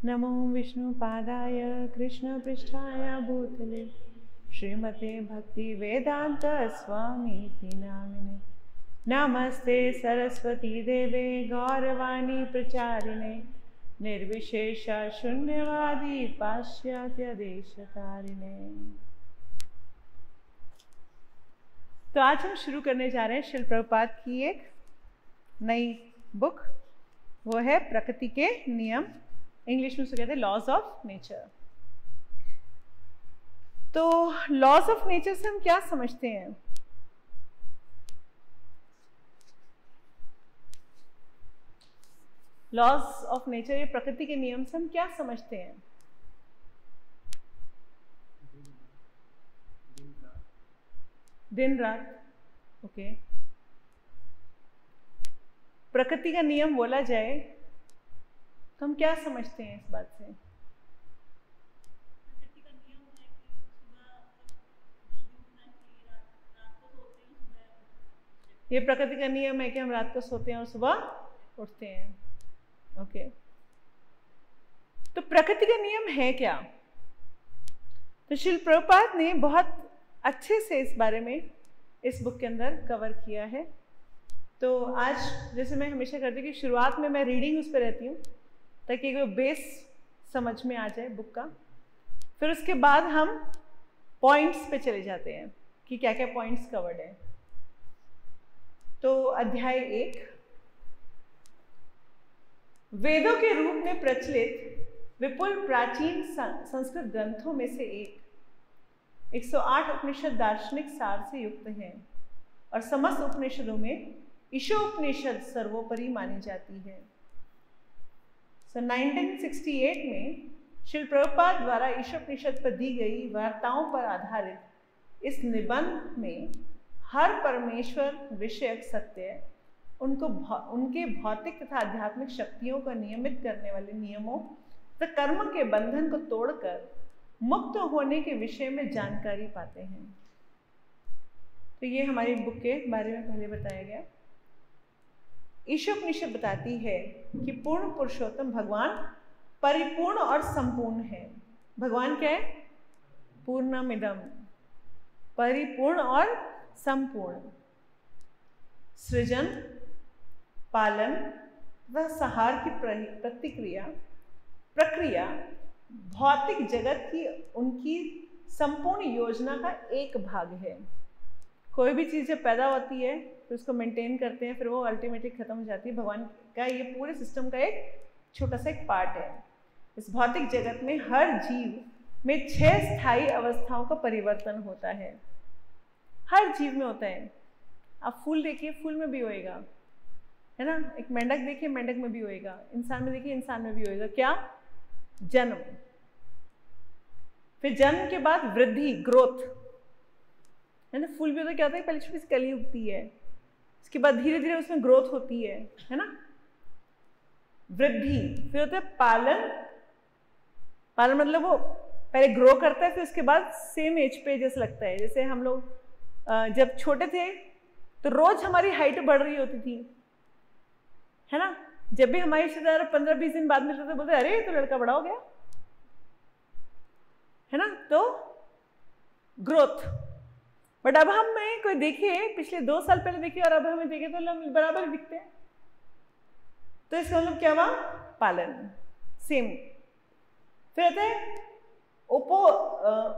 नमो विष्णुपादाय कृष्णपृष्ठाय भूतले श्रीमते भक्ति वेदांत स्वामीति नामिने। नमस्ते सरस्वती देवे गौरवाणी प्रचारिणे निर्विशेष शून्यवादी पाश्चात्य देशतारिणे। तो आज हम शुरू करने जा रहे हैं श्रील प्रभुपाद की एक नई बुक, वो है प्रकृति के नियम। इंग्लिश में उसे कहते हैं लॉज ऑफ नेचर। तो लॉज ऑफ नेचर से हम क्या समझते हैं? लॉज ऑफ नेचर, ये प्रकृति के नियम से हम क्या समझते हैं? दिन रात। ओके, प्रकृति का नियम बोला जाए तो हम क्या समझते हैं इस बात से? प्रकृति का नियम है कि सुबह जल्दी उठना चाहिए, रात को सोते हैं सुबह। ये प्रकृति का नियम है कि हम रात को सोते हैं और सुबह उठते हैं। ओके, तो प्रकृति का नियम है क्या? तो श्रील प्रभुपाद ने बहुत अच्छे से इस बारे में इस बुक के अंदर कवर किया है। तो आज जैसे मैं हमेशा करती हूँ कि शुरुआत में मैं रीडिंग उस पर रहती हूँ ताकि एक बेस समझ में आ जाए बुक का। फिर उसके बाद हम पॉइंट्स पे चले जाते हैं कि क्या क्या पॉइंट्स कवर्ड है। तो अध्याय 1, वेदों के रूप में प्रचलित विपुल प्राचीन संस्कृत ग्रंथों में से एक 108 उपनिषद दार्शनिक सार से युक्त हैं और समस्त उपनिषदों में ईशोपनिषद सर्वोपरि मानी जाती है। 1968 में श्रील प्रभुपाद द्वारा ईशोपनिषद पर दी गई वार्ताओं पर आधारित इस निबंध में हर परमेश्वर विषयक सत्य उनके भौतिक तथा आध्यात्मिक शक्तियों को नियमित करने वाले नियमों तथा कर्म के बंधन को तोड़कर मुक्त होने के विषय में जानकारी पाते हैं। तो ये हमारी बुक के बारे में पहले बताया गया। ईशोपनिषद बताती है कि पूर्ण पुरुषोत्तम भगवान परिपूर्ण और संपूर्ण है। भगवान क्या है? पूर्णमिदम, परिपूर्ण और संपूर्ण। सृजन, पालन व संहार की प्रक्रिया भौतिक जगत की उनकी संपूर्ण योजना का एक भाग है। कोई भी चीज़ जब पैदा होती है फिर उसको मेंटेन करते हैं, फिर वो अल्टीमेटली खत्म हो जाती है। भगवान का ये पूरे सिस्टम का एक छोटा सा एक पार्ट है। इस भौतिक जगत में हर जीव में 6 स्थायी अवस्थाओं का परिवर्तन होता है। हर जीव में होता है। आप फूल देखिए, फूल में भी होएगा, है ना। एक मेंढक देखिए, मेंढक में भी होएगा। इंसान में देखिए, इंसान में भी होएगा। क्या? जन्म, फिर जन्म के बाद वृद्धि, ग्रोथ, है ना। फूल भी होता है, क्या होता है? पहले छोटी सी कली उगती है, उसके बाद धीरे धीरे उसमें ग्रोथ होती है ना। वृद्धि, फिर होता है पालन। पालन मतलब वो पहले ग्रो करता है, फिर उसके बाद सेम एज पे जैसे लगता है। जैसे हम लोग जब छोटे थे तो रोज हमारी हाइट बढ़ रही होती थी, है ना। जब भी हमारे रिश्तेदार 15-20 दिन बाद मिलते थे, बोलते अरे तो लड़का बड़ा हो गया, है ना। तो ग्रोथ। बट अब हमें कोई देखे, पिछले 2 साल पहले देखे और अब हमें देखे तो हम बराबर दिखते हैं। तो इसका मतलब क्या हुआ? पालन, सेम। फिर आता है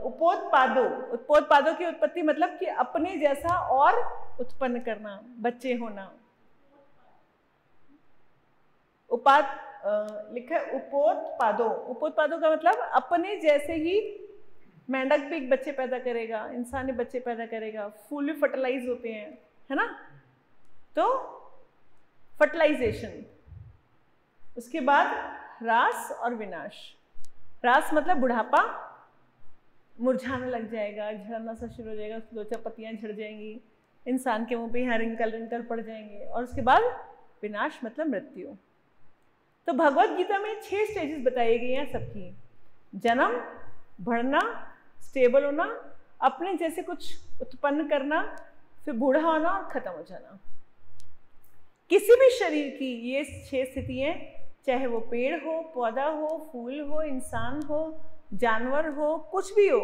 उपोत्पादों की उत्पत्ति, मतलब कि अपने जैसा और उत्पन्न करना, बच्चे होना। लिखा है उपोत्पादों का मतलब अपने जैसे ही मेंढक भी एक बच्चे पैदा करेगा, इंसान भी बच्चे पैदा करेगा, फूल भी फर्टिलाइज होते हैं, है ना। तो फर्टिलाइजेशन, उसके बाद ह्रास और विनाश। ह्रास मतलब बुढ़ापा, मुरझाने लग जाएगा, झड़ना सा शुरू हो जाएगा, उसकी 2-4 पत्तियां झड़ जाएंगी, इंसान के मुंह पे यहाँ रिंकल पड़ जाएंगे। और उसके बाद विनाश मतलब मृत्यु। तो भगवत गीता में 6 स्टेजेस बताई गई हैं सबकी। जन्म, बढ़ना, स्टेबल होना, अपने जैसे कुछ उत्पन्न करना, फिर बूढ़ा होना और खत्म हो जाना। किसी भी शरीर की ये 6 स्थितियां चाहे वो पेड़ हो, पौधा हो, फूल हो, इंसान हो, जानवर हो, कुछ भी हो,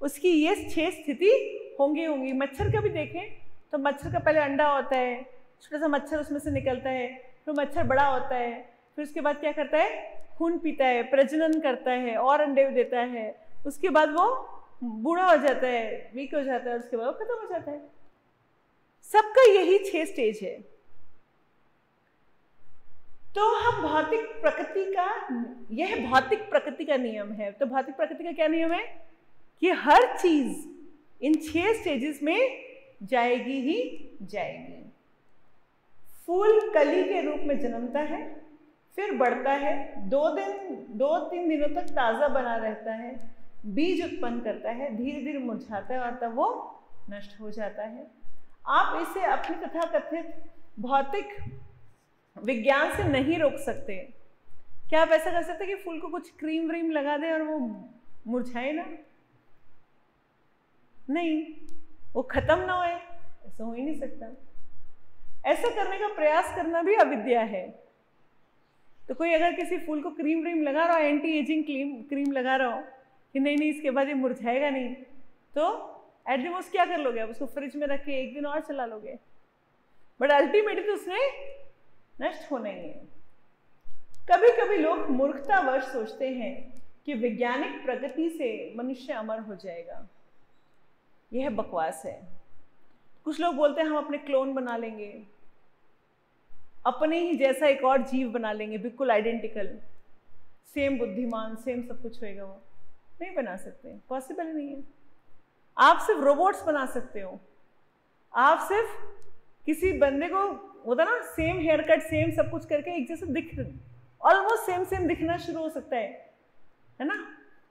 उसकी ये 6 स्थिति होंगी। मच्छर का भी देखें तो मच्छर का पहले अंडा होता है, छोटा सा मच्छर उसमें से निकलता है, फिर मच्छर बड़ा होता है, फिर उसके बाद क्या करता है, खून पीता है, प्रजनन करता है और अंडे देता है, उसके बाद वो बूढ़ा हो जाता है, वीक हो जाता है, उसके बाद वो खत्म हो जाता है। सबका यही 6 स्टेज है। तो हम भौतिक प्रकृति का, यह भौतिक प्रकृति का नियम है। तो भौतिक प्रकृति का क्या नियम है कि हर चीज इन 6 स्टेजेस में जाएगी ही जाएगी। फूल कली के रूप में जन्मता है, फिर बढ़ता है, 2-3 दिनों तक ताजा बना रहता है, बीज उत्पन्न करता है, धीरे धीरे मुरझाता है और तब वो नष्ट हो जाता है। आप इसे अपनी तथाकथित भौतिक विज्ञान से नहीं रोक सकते। क्या आप ऐसा कर सकते कि फूल को कुछ क्रीम व्रीम लगा दें और वो मुरझाए ना? नहीं, वो खत्म ना होए, ऐसा हो ही नहीं सकता। ऐसा करने का प्रयास करना भी अविद्या है। तो कोई अगर किसी फूल को क्रीम व्रीम लगा रहा हो, एंटी एजिंग क्रीम लगा रहा हो कि नहीं इसके बाद ये मुरझाएगा नहीं, तो एट द मोस्ट क्या कर लोगे? आप उसको फ्रिज में रख के 1 दिन और चला लोगे, बट अल्टीमेटली तो उसने नष्ट होना ही है। कभी कभी लोग मूर्खतावश सोचते हैं कि वैज्ञानिक प्रगति से मनुष्य अमर हो जाएगा। यह बकवास है। कुछ लोग बोलते हैं हम अपने क्लोन बना लेंगे, अपने ही जैसा एक और जीव बना लेंगे, बिल्कुल आइडेंटिकल, सेम बुद्धिमान, सेम सब कुछ होएगा। वो नहीं बना सकते, पॉसिबल नहीं है। आप सिर्फ रोबोट्स बना सकते हो। आप सिर्फ किसी बंदे को होता ना, सेम हेयर कट, सेम सब कुछ करके एक जैसे दिख, ऑलमोस्ट सेम दिखना शुरू हो सकता है ना?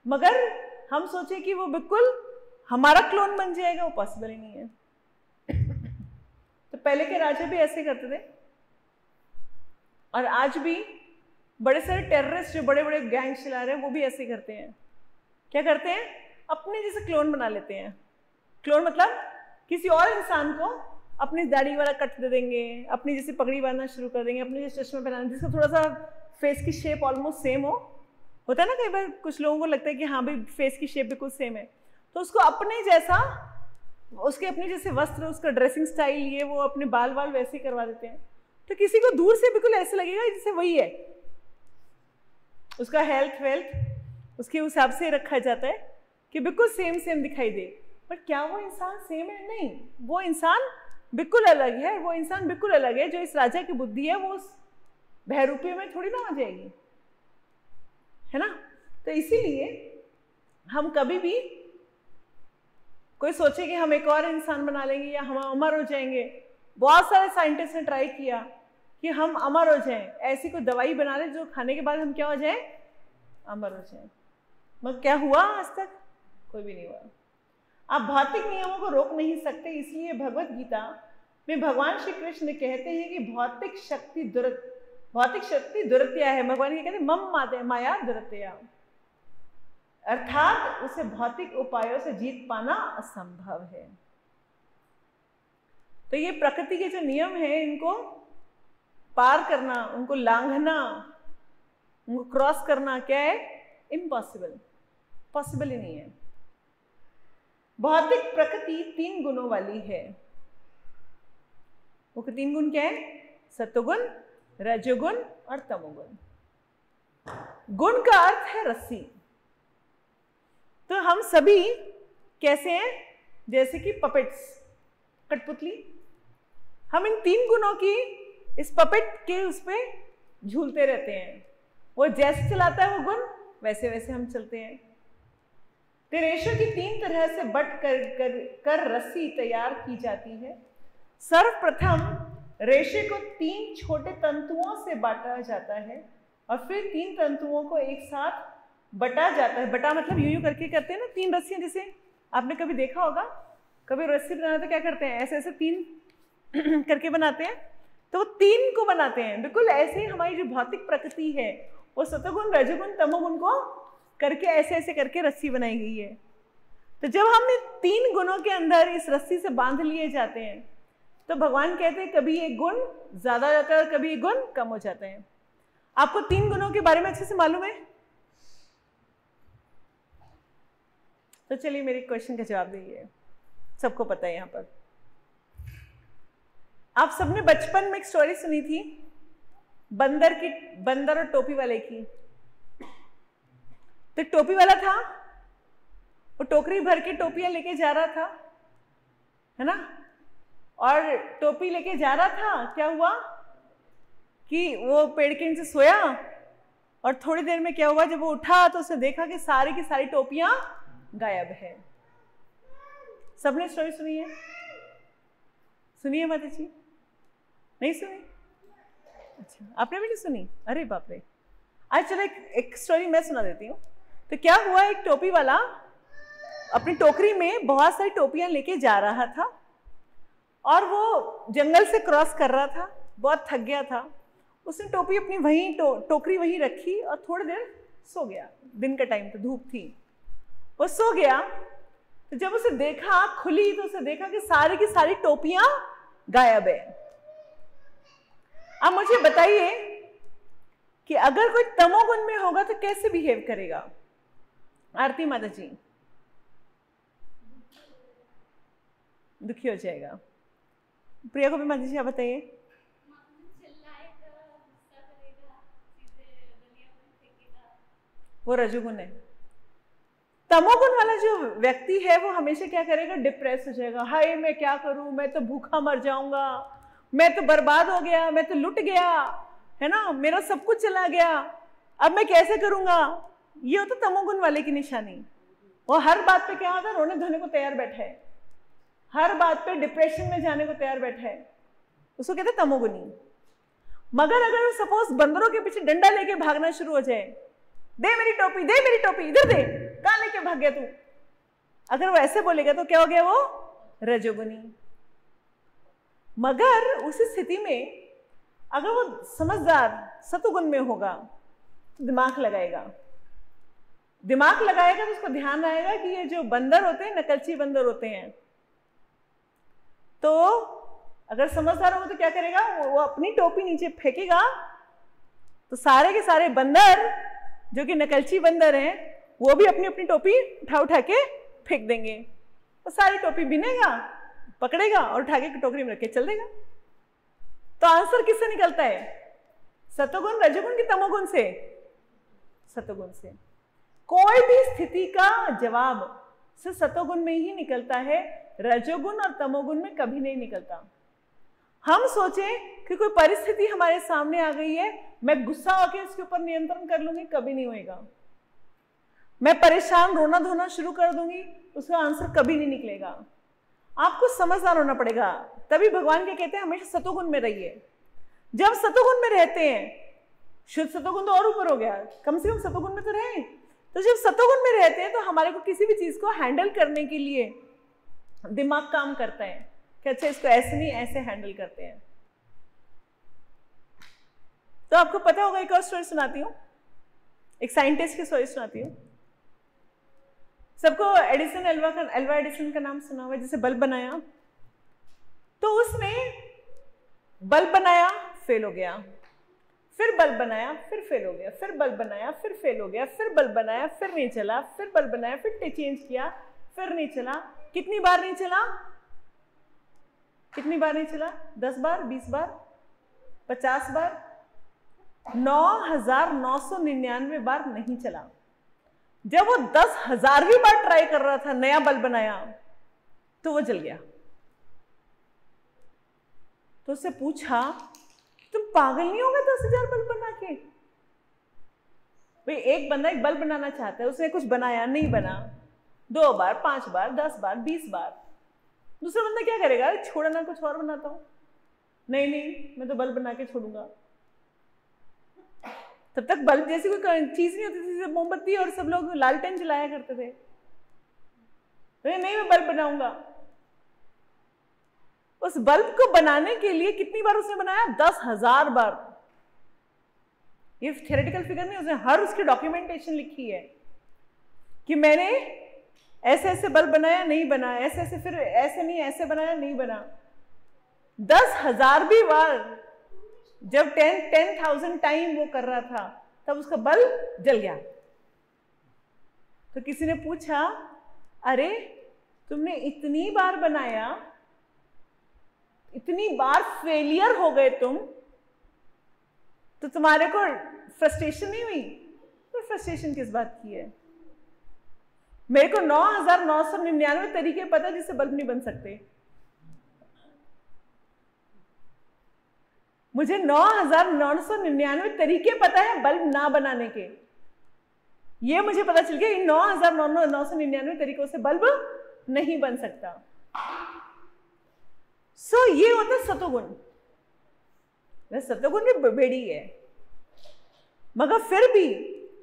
मगर हम सोचे कि वो बिल्कुल हमारा क्लोन बन जाएगा, वो पॉसिबल ही नहीं है। तो पहले के राजा भी ऐसे करते थे, और आज भी बड़े सारे टेररिस्ट जो बड़े बड़े गैंग चला रहे हैं वो भी ऐसे करते हैं। क्या करते हैं? अपने जैसे क्लोन बना लेते हैं। क्लोन मतलब किसी और इंसान को अपनी दाढ़ी वाला कट दे देंगे, अपनी जैसे पगड़ी बांधना शुरू कर देंगे, अपने जैसे चश्मा पहनाना, जिसका थोड़ा सा फेस की शेप ऑलमोस्ट सेम हो। होता है ना, कई बार कुछ लोगों को लगता है कि हाँ भाई फेस की शेप बिल्कुल सेम है, तो उसको अपने जैसा, उसके अपने जैसे वस्त्र, उसका ड्रेसिंग स्टाइल, ये वो अपने बाल वैसे ही करवा देते हैं। तो किसी को दूर से बिल्कुल ऐसे लगेगा जैसे वही है, उसका हेल्थ वेल्थ उसके हिसाब से रखा जाता है कि बिल्कुल सेम दिखाई दे। पर क्या वो इंसान सेम है? नहीं, वो इंसान बिल्कुल अलग है। वो इंसान बिल्कुल अलग है। जो इस राजा की बुद्धि है वो उस बहरूपी में थोड़ी ना आ जाएगी, है ना? तो इसीलिए हम कभी भी कोई सोचे कि हम एक और इंसान बना लेंगे या हम अमर हो जाएंगे। बहुत सारे साइंटिस्ट ने ट्राई किया कि हम अमर हो जाएं, ऐसी कोई दवाई बना ले जो खाने के बाद हम क्या हो जाएं? अमर हो जाएं। मगर क्या हुआ? आज तक कोई भी नहीं हुआ। आप भौतिक नियमों को रोक नहीं सकते। इसलिए भगवत गीता में भगवान श्री कृष्ण कहते हैं कि भौतिक शक्ति दुरत्या है। भगवान ये कहते हैं मम माया दुरत्या, अर्थात उसे भौतिक उपायों से जीत पाना असंभव है। तो ये प्रकृति के जो नियम है, इनको पार करना, उनको लांघना, उनको क्रॉस करना क्या है? इम्पॉसिबल, पॉसिबल ही नहीं है। भौतिक प्रकृति 3 गुणों वाली है। वो 3 गुण क्या है? सत्वगुण, रजोगुण और तमोगुण। गुण का अर्थ है रस्सी। तो हम सभी कैसे हैं? जैसे कि पपेट्स, कठपुतली। हम इन 3 गुणों की इस पपेट के उस पे झूलते रहते हैं। वो जैसे चलाता है वो गुण, वैसे वैसे हम चलते हैं। तो रेशों की 3 तरह से बट कर रस्सी तैयार की जाती है। सर्वप्रथम रेशे को 3 छोटे तंतुओं से बांटा जाता है और फिर 3 तंतुओं को एक साथ बटा जाता है। बटा मतलब यूं करके करते हैं ना, 3 रस्सियां, जैसे आपने कभी देखा होगा, कभी रस्सी बनाते तो क्या करते हैं? ऐसे ऐसे 3 करके बनाते हैं, तो 3 को बनाते हैं। बिल्कुल ऐसे ही हमारी जो भौतिक प्रकृति है वो सतोगुण, रजोगुण, तमोगुण को करके ऐसे ऐसे करके रस्सी बनाई गई है। तो जब हमने 3 गुणों के अंदर इस रस्सी से बांध लिए जाते हैं तो भगवान कहते हैं कभी एक गुण ज्यादा हो जाता है और कभी एक गुण कम हो जाता है। आपको 3 गुणों के बारे में अच्छे से मालूम है? तो चलिए मेरे क्वेश्चन का जवाब दीजिए, सबको पता है यहाँ पर। आप सबने बचपन में एक स्टोरी सुनी थी बंदर और टोपी वाले की। तो टोपी वाला था, वो टोकरी भर के टोपियां लेके जा रहा था, है ना, और टोपी लेके जा रहा था, क्या हुआ कि वो पेड़ के नीचे सोया, और थोड़ी देर में क्या हुआ, जब वो उठा तो उसने देखा कि सारी की सारी टोपियां गायब है। सबने स्टोरी सुनी है? सुनी है माता जी? नहीं सुनी? अच्छा, आपने भी नहीं सुनी? अरे बाप रे। आज चलो एक स्टोरी मैं सुना देती हूँ। तो क्या हुआ, एक टोपी वाला अपनी टोकरी में बहुत सारी टोपियां लेके जा रहा था, और वो जंगल से क्रॉस कर रहा था, बहुत थक गया था। उसने टोपी अपनी वहीं टोकरी वहीं रखी और थोड़ी देर सो गया। दिन का टाइम था, धूप थी, वो सो गया। तो जब उसे देखा, आँख खुली तो उसे देखा कि सारी की सारी टोपियां गायब है। अब मुझे बताइए कि अगर कोई तमोगुण में होगा तो कैसे बिहेव करेगा? आरती माता जी, दुखी हो जाएगा। प्रिया को भी माता जी आप बताइए। वो रजोगुण है। तमोगुण वाला जो व्यक्ति है वो हमेशा क्या करेगा? डिप्रेस हो जाएगा। हाय मैं क्या करूं, मैं तो भूखा मर जाऊंगा, मैं तो बर्बाद हो गया, मैं तो लुट गया, है ना, मेरा सब कुछ चला गया, अब मैं कैसे करूंगा। ये होता तमोगुण वाले की निशानी। वो हर बात पे क्या होता है? रोने धोने को तैयार बैठा है, हर बात पे डिप्रेशन में जाने को तैयार बैठा है, उसको कहते हैं तमोगुणी। मगर अगर सपोज बंदरों के पीछे डंडा लेके भागना शुरू हो जाए, दे मेरी टोपी, दे मेरी टोपी, इधर दे, कहां लेके भाग गया तू, अगर वो ऐसे बोलेगा तो क्या हो गया? वो रजोगुणी। मगर उस स्थिति में अगर वो समझदार सतोगुण में होगा तो दिमाग लगाएगा। दिमाग लगाएगा तो उसको ध्यान आएगा कि ये जो बंदर होते हैं नकलची बंदर होते हैं। तो अगर समझदार होगा तो क्या करेगा? वो अपनी टोपी नीचे फेंकेगा तो सारे के सारे बंदर जो कि नकलची बंदर हैं वो भी अपनी अपनी टोपी उठा के फेंक देंगे। तो सारी टोपी बिनेगा, पकड़ेगा और उठा के टोकरी में रख के चल देगा। तो आंसर किससे निकलता है? सतोगुण, रजोगुण की तमोगुण से? सतोगुण से। कोई भी स्थिति का जवाब सिर्फ सतोगुण में ही निकलता है, रजोगुण और तमोगुण में कभी नहीं निकलता। हम सोचें कि कोई परिस्थिति हमारे सामने आ गई है, मैं गुस्सा होकर इसके ऊपर नियंत्रण कर लूंगी, कभी नहीं होएगा। मैं परेशान रोना धोना शुरू कर दूंगी, उसका आंसर कभी नहीं निकलेगा। आपको समझदार होना पड़ेगा। तभी भगवान क्या कहते हैं? हमेशा सतोगुण में रहिए। जब सतोगुण में रहते हैं, शुद्ध सतोगुण तो और ऊपर हो गया, कम से कम सतोगुण में तो रहे। तो जब सतोगुण में रहते हैं तो हमारे को किसी भी चीज को हैंडल करने के लिए दिमाग काम करता है कि अच्छा इसको ऐसे नहीं ऐसे हैंडल करते हैं। तो आपको पता होगा, एक और स्टोरी सुनाती हूँ, एक साइंटिस्ट की स्टोरी सुनाती हूँ। सबको एल्वा एडिसन का नाम सुना हुआ, जिसे बल्ब बनाया। तो उसने बल्ब बनाया, फेल हो गया, फिर बल्ब बनाया, फिर फेल हो गया, फिर बल्ब बनाया, फिर फेल हो गया, फिर बल्ब बनाया, फिर नहीं चला, फिर बल्ब बनाया, फिर चेंज किया, फिर नहीं चला। कितनी बार नहीं चला? कितनी बार नहीं चला? 10 बार, 20 बार, 50 बार, 9,999 बार नहीं चला। जब वो 10,000वीं बार ट्राई कर रहा था, नया बल्ब बनाया, तो वो जल गया। तो उससे पूछा, तुम पागल नहीं हो गए 10,000 बल्ब बना के? भाई एक बंदा एक बल्ब बनाना चाहता है, उसने कुछ बनाया, नहीं बना, 2 बार, 5 बार, 10 बार, 20 बार, दूसरा बंदा क्या करेगा? छोड़ो ना, कुछ और बनाता हूं। नहीं नहीं, मैं तो बल्ब बना के छोड़ूंगा। तब तक बल्ब जैसी कोई चीज नहीं होती थी, मोमबत्ती और सब लोग लालटेन जलाया करते थे। तो नहीं, मैं बल्ब बनाऊंगा। उस बल्ब को बनाने के लिए कितनी बार उसने बनाया? 10,000 बार। ये थियोरेटिकल फिगर नहीं, उसने हर उसकी डॉक्यूमेंटेशन लिखी है कि मैंने ऐसे ऐसे बल्ब बनाया, नहीं बना, ऐसे ऐसे, फिर ऐसे नहीं, ऐसे बनाया, नहीं बना। 10,000वीं बार जब 10,000 टाइम वो कर रहा था तब उसका बल्ब जल गया। तो किसी ने पूछा, अरे तुमने इतनी बार बनाया, इतनी बार फेलियर हो गए तुम, तो तुम्हारे को फ्रस्ट्रेशन नहीं हुई? तो फ्रस्ट्रेशन किस बात की है? मेरे को 9,999 तरीके पता जिससे बल्ब नहीं बन सकते। मुझे 9,999 तरीके पता है बल्ब ना बनाने के। ये मुझे पता चल गया इन 9,999 तरीकों से बल्ब नहीं बन सकता। ये होता है सतोगुण। सतोगुण भी बेड़ी है, मगर फिर भी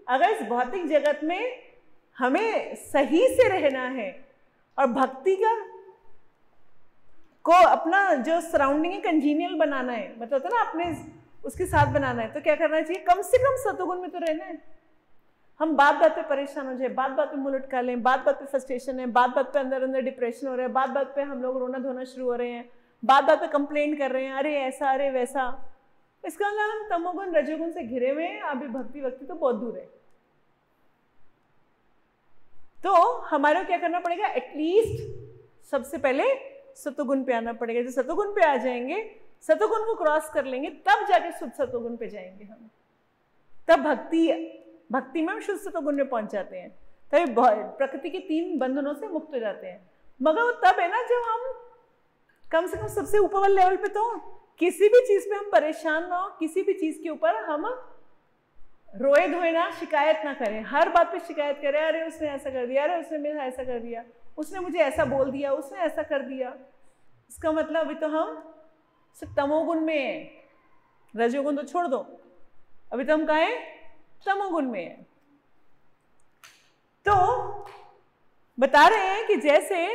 अगर इस भौतिक जगत में हमें सही से रहना है और भक्ति को अपना जो सराउंडिंग है कंजीनियल बनाना है, मतलब होता है ना अपने उसके साथ बनाना है, तो क्या करना चाहिए? कम से कम सतोगुण में तो रहना है। हम बात बात पे परेशान हो जाए, बात बात पे मुंह लटका लें, बात बात पे फ्रस्ट्रेशन है, बात बात पे अंदर अंदर डिप्रेशन हो रहा है, बात बात पे हम लोग रोना धोना शुरू हो रहे हैं, बात बात पे कंप्लेंट कर रहे हैं, अरे ऐसा अरे वैसा, इसका मतलब हम तमोगुण रजोगुण से घिरे हुए हैं। अभी भक्ति तो बहुत दूर है। तो हमारे को क्या करना पड़ेगा? एटलीस्ट सबसे पहले सतोगुण पे आना पड़ेगा। जब सतोगुण पे आ जाएंगे, सतोगुण को क्रॉस कर लेंगे, तब जाके शुद्ध सतोगुण पे जाएंगे हम। तब भक्ति में हम शुद्ध सतोगुण में पहुंच जाते हैं, तभी प्रकृति के 3 बंधनों से मुक्त हो जाते हैं। मगर वो तब है ना जब हम कम से कम सबसे ऊपर वाले लेवल पे तो किसी भी चीज पे हम परेशान ना हो, किसी भी चीज के ऊपर हम रोए धोए ना, शिकायत ना करें। हर बात पे शिकायत करें, अरे उसने ऐसा कर दिया, अरे उसने मेरा ऐसा कर दिया, उसने मुझे ऐसा बोल दिया, उसने ऐसा कर दिया। इसका मतलब अभी तो हम सिर्फ तमोगुण में हैं। रजोगुण तो छोड़ दो, अभी तो हम कहाँ हैं? तमोगुण में हैं। तो बता रहे हैं कि जैसे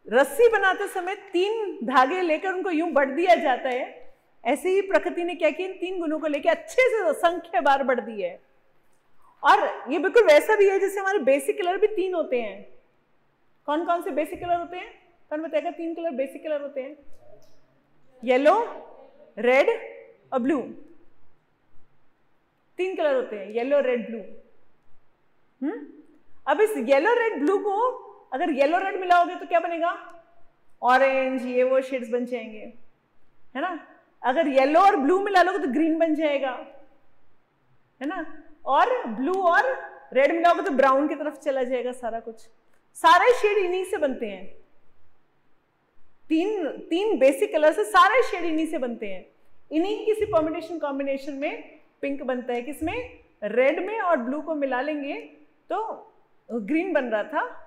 रस्सी बनाते समय 3 धागे लेकर उनको यूं बढ़ दिया जाता है, ऐसे ही प्रकृति ने क्या किया? इन 3 गुणों को लेकर अच्छे से असंख्य बार बढ़ दी है। और ये बिल्कुल वैसा भी है जैसे हमारे बेसिक कलर भी 3 होते हैं। कौन कौन से बेसिक कलर होते हैं? कौन बताएगा? 3 कलर बेसिक कलर होते हैं, येलो, रेड और ब्लू। 3 कलर होते हैं, येलो, रेड, ब्लू। अब इस येलो, रेड, ब्लू को अगर येलो रेड मिलाओगे तो क्या बनेगा? ऑरेंज, ये वो शेड्स बन जाएंगे, है ना। अगर येलो और ब्लू मिला लोगे तो ग्रीन बन जाएगा, है ना। और ब्लू और रेड मिलाओगे तो ब्राउन की तरफ चला जाएगा सारा कुछ। सारे शेड इन्हीं से बनते हैं। 3 बेसिक कलर से सारे शेड इन्हीं से बनते हैं। इन्हीं किसी परम्यूटेशन कॉम्बिनेशन में पिंक बनता है। किसमें? रेड में, और ब्लू को मिला लेंगे तो ग्रीन बन रहा था।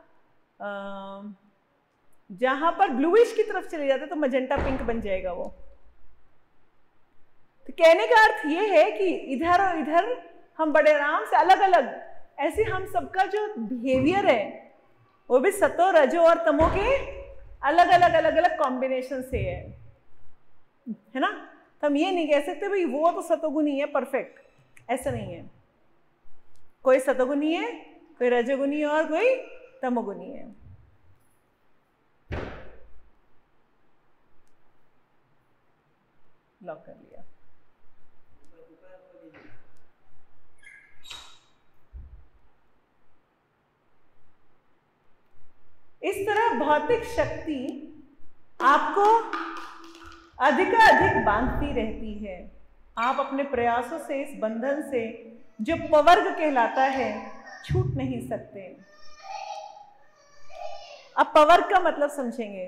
जहां पर ब्लूइश की तरफ चले जाते तो मजेंटा पिंक बन जाएगा वो। तो कहने का अर्थ ये है कि इधर और इधर हम बड़े आराम से अलग अलग, ऐसे हम सबका जो बिहेवियर है वो भी सतो, रजो और तमो के अलग अलग कॉम्बिनेशन से है ना। तो हम ये नहीं कह सकते भाई वो तो सतोगुणी है परफेक्ट, ऐसा नहीं है। कोई सतोगुणी है, कोई रजोगुणी है और कोई तमोगुणी है। लॉक कर लिया। इस तरह भौतिक शक्ति आपको अधिकाधिक बांधती रहती है। आप अपने प्रयासों से इस बंधन से जो पवर्ग कहलाता है छूट नहीं सकते। अब पवर्ग का मतलब समझेंगे।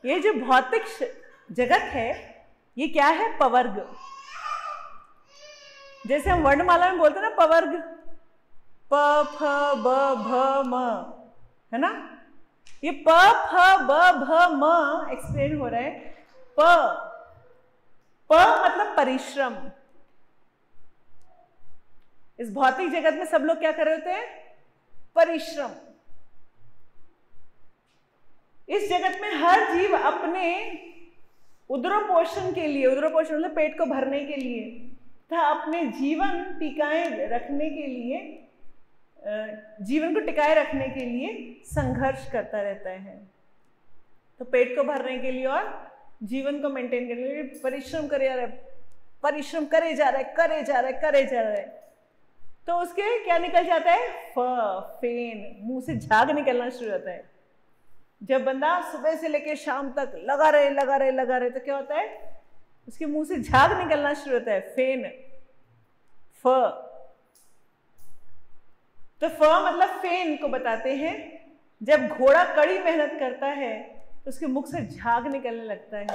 ये जो भौतिक जगत है ये क्या है? पवर्ग। जैसे हम वर्णमाला में बोलते हैं ना पवर्ग, प फ ब भ म, है ना। ये प फ ब भ म एक्सप्लेन हो रहा है। प मतलब परिश्रम। इस भौतिक जगत में सब लोग क्या कर रहे होते हैं? परिश्रम। इस जगत में हर जीव अपने उदरोपोषण के लिए, उदरोपोषण मतलब पेट को भरने के लिए तथा अपने जीवन टिकाए रखने के लिए, जीवन को टिकाए रखने के लिए संघर्ष करता रहता है। तो पेट को भरने के लिए और जीवन को मेंटेन करने के लिए परिश्रम करे जा रहा है, परिश्रम करे जा रहा है, करे जा रहा है, करे जा रहा है, तो उसके क्या निकल जाता है? फेन, मुंह से झाग निकलना शुरू होता है। जब बंदा सुबह से लेकर शाम तक लगा रहे तो क्या होता है? उसके मुंह से झाग निकलना शुरू होता है, फेन, तो मतलब फेन को बताते हैं। जब घोड़ा कड़ी मेहनत करता है तो उसके मुख से झाग निकलने लगता है।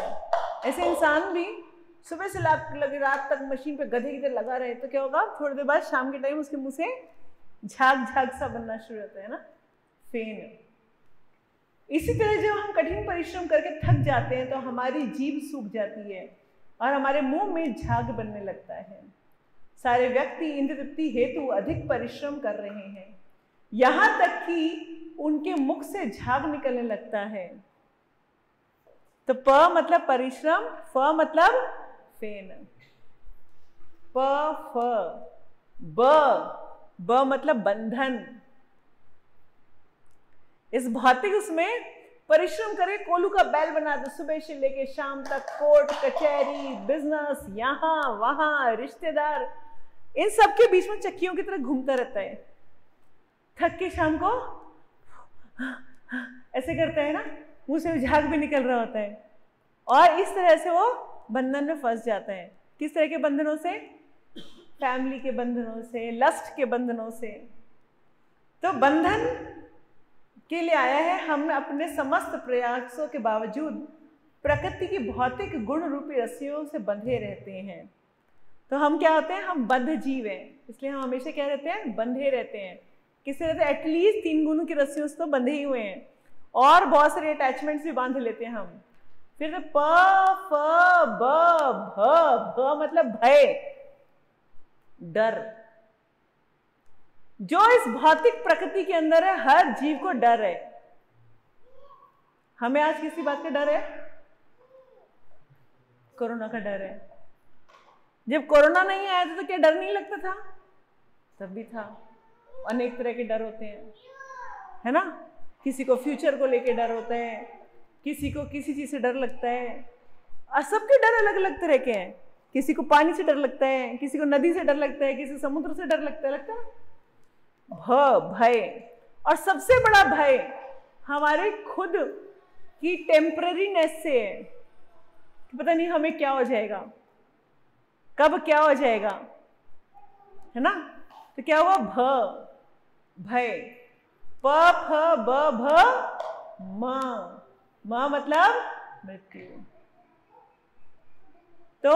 ऐसे इंसान भी सुबह से रात तक मशीन पे गधे की तरह लगा रहे तो क्या होगा? थोड़ी देर बाद शाम के टाइम उसके मुंह से झाग सा बनना शुरू होता है ना, फेन। इसी तरह जब हम कठिन परिश्रम करके थक जाते हैं तो हमारी जीभ सूख जाती है और हमारे मुंह में झाग बनने लगता है। सारे व्यक्ति इंद्रिय तृप्ति हेतु अधिक परिश्रम कर रहे हैं, यहां तक कि उनके मुख से झाग निकलने लगता है। तो प मतलब परिश्रम, फ मतलब फेन, ब मतलब बंधन। इस भौतिक उसमें परिश्रम करे, कोलू का बैल बना दो, सुबह से लेके शाम तक कोर्ट कचहरी, बिजनेस, यहाँ वहां, रिश्तेदार, इन सब के बीच में चक्कियों की तरह घूमता रहता है। थक के शाम को ऐसे करता है ना, मुंह से झाग भी निकल रहा होता है, और इस तरह से वो बंधन में फंस जाता है। किस तरह के बंधनों से? फैमिली के बंधनों से, लस्ट के बंधनों से। तो बंधन के लिए आया है, हम अपने समस्त प्रयासों के बावजूद प्रकृति की भौतिक गुण रूपी रस्सियों से बंधे रहते हैं। तो हम क्या होते हैं? हम बद्ध जीव हैं, इसलिए हम हमेशा क्या रहते हैं? बंधे रहते हैं। किससे रहते हैं? एटलीस्ट 3 गुणों की रस्सियों से तो बंधे ही हुए हैं, और बहुत सारे अटैचमेंट्स भी बांध लेते हैं हम। फिर प फ ब भ मतलब भय, डर। जो इस भौतिक प्रकृति के अंदर है, हर जीव को डर है। हमें आज किसी बात का डर है? कोरोना का डर है। जब कोरोना नहीं आया था तो क्या डर नहीं लगता था? तब भी था। अनेक तरह के डर होते हैं, है ना? किसी को फ्यूचर को लेके डर होता है, किसी को किसी चीज से डर लगता है, और सबके डर अलग अलग तरह के हैं। किसी को पानी से डर लगता है, किसी को नदी से डर लगता है, किसी को समुद्र से डर लगता है भय। और सबसे बड़ा भय हमारे खुद की टेम्पररीनेस से है कि पता नहीं हमें क्या हो जाएगा, कब क्या हो जाएगा, है ना? तो क्या हुआ? भय। प फ ब भ म मतलब मृत्यु। तो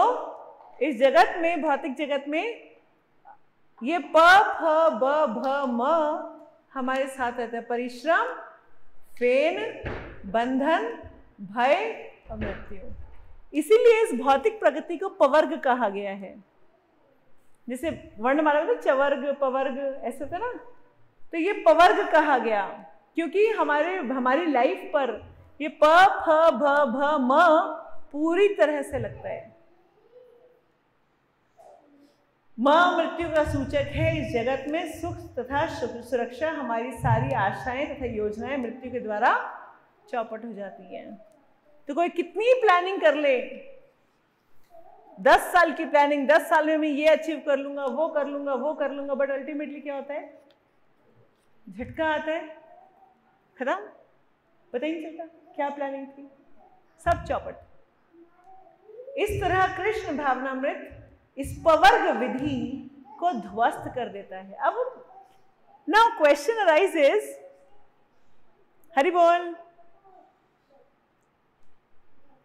इस जगत में, भौतिक जगत में, ये प फ ब भ म हमारे साथ रहता है। परिश्रम, फेन, बंधन, भय और मृत्यु। इसीलिए इस भौतिक प्रकृति को पवर्ग कहा गया है। जैसे वर्णमाला में तो चवर्ग, पवर्ग ऐसे था ना, तो ये पवर्ग कहा गया क्योंकि हमारी लाइफ पर ये प फ भ भ म पूरी तरह से लगता है। मां मृत्यु का सूचक है। इस जगत में सुख तथा सुरक्षा, हमारी सारी आशाएं तथा योजनाएं मृत्यु के द्वारा चौपट हो जाती हैं। तो कोई कितनी प्लानिंग कर ले, 10 साल की प्लानिंग, 10 साल में मैं ये अचीव कर लूंगा, वो कर लूंगा, वो कर लूंगा, बट अल्टीमेटली क्या होता है? झटका आता है, खत्म, पता ही नहीं चलता क्या प्लानिंग थी, सब चौपट। इस तरह कृष्ण भावनामृत इस पवर्ग विधि को ध्वस्त कर देता है। अब नाउ क्वेश्चन अराइजेस, हरि बोल,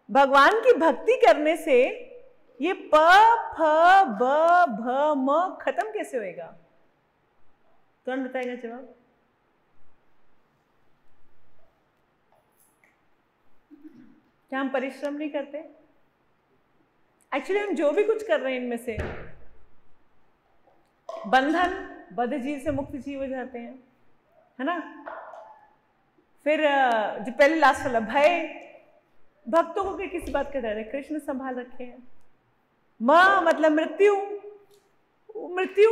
भगवान की भक्ति करने से ये प फ ब भ म खत्म कैसे होएगा? कौन बताएगा जवाब? क्या हम परिश्रम नहीं करते? एक्चुअली हम जो भी कुछ कर रहे हैं इनमें से बंधन, बद्ध जीव से मुक्त जीव हो जाते हैं, है ना? फिर जो पहले लास्ट वाला भय, भक्तों को किसी बात का डर है? कृष्ण संभाल रखे हैं। मां मतलब मृत्यु, मृत्यु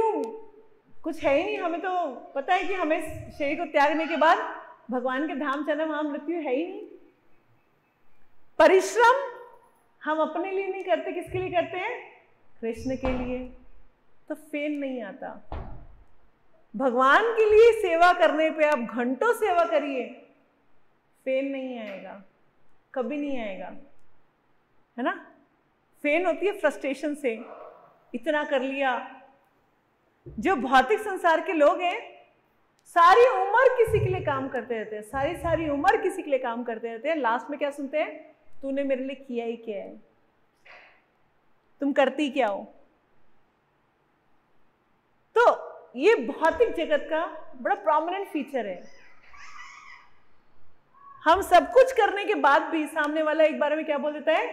कुछ है ही नहीं। हमें तो पता है कि हमें शरीर को त्यागने के बाद भगवान के धाम चलना, वहां मृत्यु है ही नहीं। परिश्रम हम अपने लिए नहीं करते, किसके लिए करते हैं? कृष्ण के लिए। तो फेन नहीं आता। भगवान के लिए सेवा करने पे आप घंटों सेवा करिए, फेन नहीं आएगा, कभी नहीं आएगा, है ना। फेन होती है फ्रस्ट्रेशन से, इतना कर लिया। जो भौतिक संसार के लोग हैं सारी उम्र किसी के लिए काम करते रहते हैं, सारी उम्र किसी के लिए काम करते रहते हैं, लास्ट में क्या सुनते हैं? तूने मेरे लिए किया ही क्या है, तुम करती क्या हो। तो ये भौतिक जगत का बड़ा प्रोमिनेंट फीचर है। हम सब कुछ करने के बाद भी सामने वाला एक बार में क्या बोल देता है?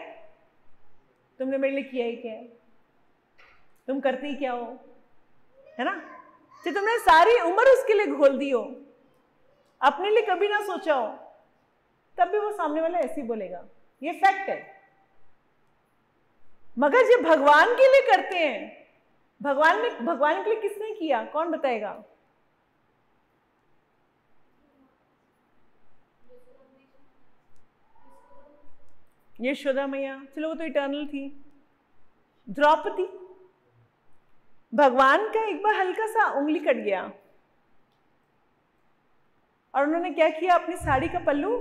तुमने मेरे लिए किया ही क्या है, तुम करती क्या हो, है ना। कि तुमने सारी उम्र उसके लिए घोल दी हो, अपने लिए कभी ना सोचा हो, तब भी वो सामने वाला ऐसे ही बोलेगा, ये फैक्ट है। मगर जब भगवान के लिए करते हैं, भगवान के लिए किसने किया, कौन बताएगा? यशोदा मैया, चलो वो तो इटर्नल थी। द्रौपदी, भगवान का एक बार हल्का सा उंगली कट गया और उन्होंने क्या किया, अपनी साड़ी का पल्लू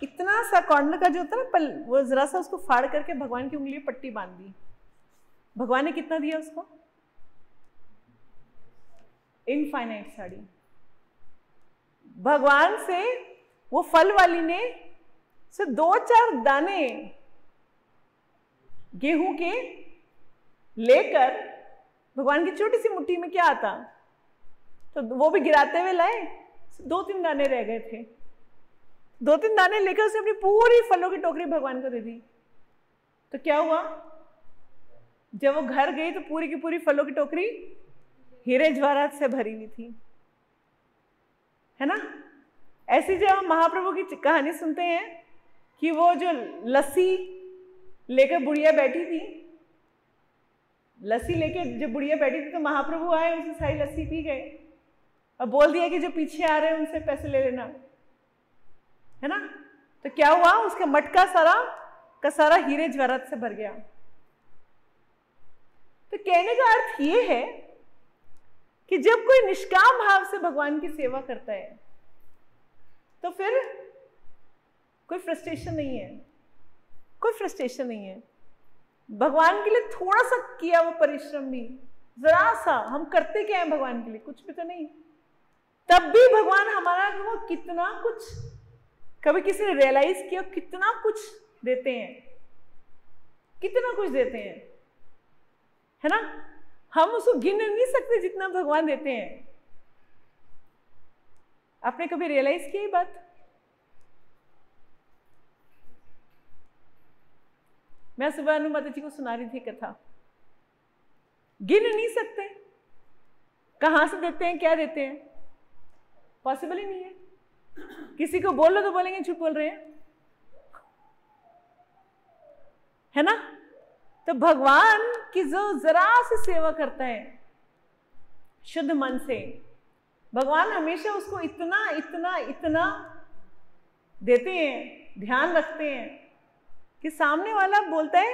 इतना सा कॉर्नर का जो होता है ना वो जरा सा उसको फाड़ करके भगवान की उंगली में पट्टी बांध दी। भगवान ने कितना दिया उसको? इनफाइनाइट साड़ी। भगवान से वो फल वाली ने सिर्फ 2-4 दाने गेहूं के लेकर, भगवान की छोटी सी मुट्ठी में क्या आता, तो वो भी गिराते हुए लाए, 2-3 दाने रह गए थे। 2-3 दाने लेकर उसने अपनी पूरी फलों की टोकरी भगवान को दे दी। तो क्या हुआ, जब वो घर गई तो पूरी की पूरी फलों की टोकरी हीरे जवाहरात से भरी हुई थी, है ना। ऐसी जब हम महाप्रभु की कहानी सुनते हैं कि वो जो लस्सी लेकर बुढ़िया बैठी थी, लस्सी लेके जब बुढ़िया बैठी थी तो महाप्रभु आए, उसे सारी लस्सी पी गए और बोल दिया कि जो पीछे आ रहे हैं उनसे पैसे ले लेना, है ना। तो क्या हुआ, उसका मटका सारा हीरे जवाहरात से भर गया। तो कहने का अर्थ ये है कि जब कोई निष्काम भाव से भगवान की सेवा करता है तो फिर कोई फ्रस्ट्रेशन नहीं है, कोई फ्रस्ट्रेशन नहीं है। भगवान के लिए थोड़ा सा किया वो परिश्रम भी, जरा सा, हम करते क्या है भगवान के लिए, कुछ भी तो नहीं, तब भी भगवान हमारा वो कितना कुछ, कभी किसी ने रियलाइज किया कितना कुछ देते हैं, कितना कुछ देते हैं, है ना। हम उसको गिन नहीं सकते जितना भगवान देते हैं। आपने कभी रियलाइज किया ये बात? मैं सुबह अनु माता जी को सुना रही थी कथा, गिन नहीं सकते कहां से देते हैं, क्या देते हैं, पॉसिबल ही नहीं है। किसी को बोलो तो बोलेंगे झूठ बोल रहे हैं, है ना। तो भगवान की जो जरा सी सेवा करता है शुद्ध मन से, भगवान हमेशा उसको इतना इतना इतना देते हैं, ध्यान रखते हैं कि सामने वाला बोलता है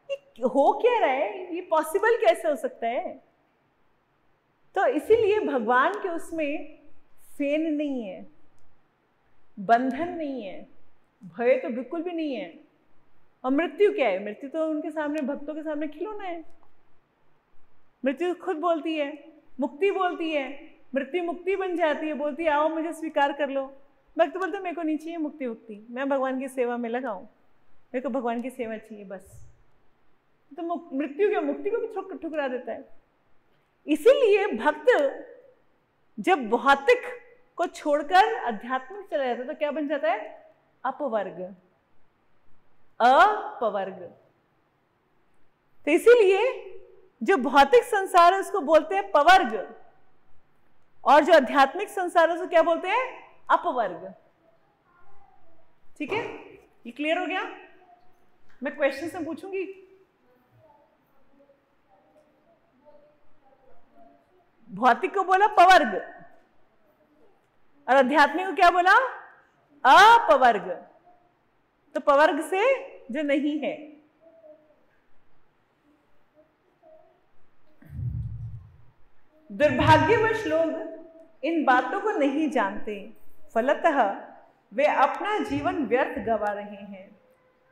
ये हो क्या रहा है, ये पॉसिबल कैसे हो सकता है। तो इसीलिए भगवान के उसमें फेन नहीं है, बंधन नहीं है, भय तो बिल्कुल भी नहीं है। और मृत्यु क्या है? मृत्यु तो उनके सामने, भक्तों के सामने खिलौना है। मृत्यु खुद बोलती है, मुक्ति बोलती है, मृत्यु मुक्ति बन जाती है, बोलती है आओ मुझे स्वीकार कर लो। भक्त बोलते मेरे को नहीं चाहिए मुक्ति मुक्ति, मैं भगवान की सेवा में लगाऊं, मेरे को भगवान की सेवा चाहिए बस। तो मृत्यु क्या, मुक्ति को भी ठुकरा देता है। इसीलिए भक्त जब भौतिक को छोड़कर आध्यात्मिक चला जाता है तो क्या बन जाता है? अपवर्ग, अपवर्ग। तो इसीलिए जो भौतिक संसार है उसको बोलते हैं पवर्ग, और जो आध्यात्मिक संसार है उसको क्या बोलते हैं? अपवर्ग। ठीक है, ये क्लियर हो गया? मैं क्वेश्चन से पूछूंगी। भौतिक को बोला पवर्ग और आध्यात्मिक को क्या बोला? अपवर्ग। तो पवर्ग से जो नहीं है, दुर्भाग्यवश लोग इन बातों को नहीं जानते, फलतः वे अपना जीवन व्यर्थ गवा रहे हैं।